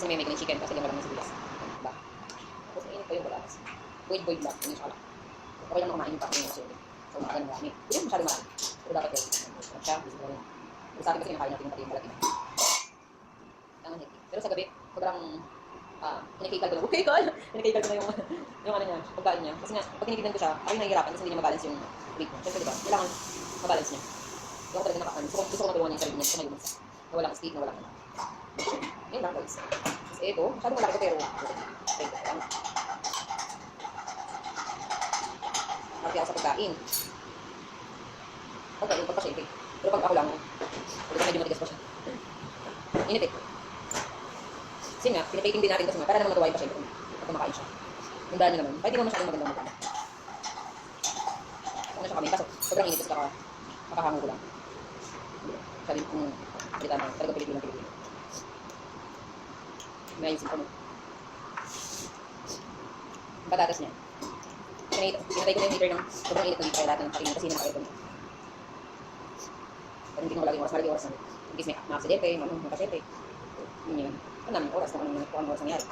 Kasi may ng chicken kasi wala ng sibilas. Diba? Tapos mainit pa yung balakas. Boil lang. Yun yung sala. Okay lang na kumain yung pa yung kasi. So, mga ganun marami. Hindi yung masyadong marami. Pero dapat yun. Siya, gusto ko rin. Pero sa atin kasi kinakain natin yung pati yung balat. Ang healthy. Pero sa gabi, sobrang kinikikal ko na. Kinikikal ko na yung ano niya, pagkain niya. Kasi nga, pag kinikignan ko siya, ako yung nahihirapan kasi hindi niya mabalance yung weight ko. Siyempre, diba? Kailangan mabalance niya. Hindi ako talaga nakakaan. Gusto ko matulungan niya yung sarili niya. Gusto ko mayunod sa. Na walang steak, na walang ano. Yan lang guys. Kasi ito, masyadong malaki ko pero okay, lang. Marami ako sa pagkain. Pagkain, pagka syempre. Pero pag ako lang, medyo matigas pa siya. Init eh. Kasi nga, pinipating din natin kasi nga, para naman matuwain pa syempre pag kumakain siya. Tandaan nyo naman, kahit di mo masyadong magandang maganda. Ano siya kami, kaso sobrang init kasi kakahango ko lang. Sabi kong salita na, talagang Pilipino. May ayusin ko mo. Ang patatas niya. Pinatay ko na yung heater ng sobrang init na dito kaya lahat ng pakinig kasi hinang aircon. Pero hindi ko malagay oras, malagay oras na. In case may aksidente, makasete. Yun yun. Ang daming oras kung anong oras nangyari.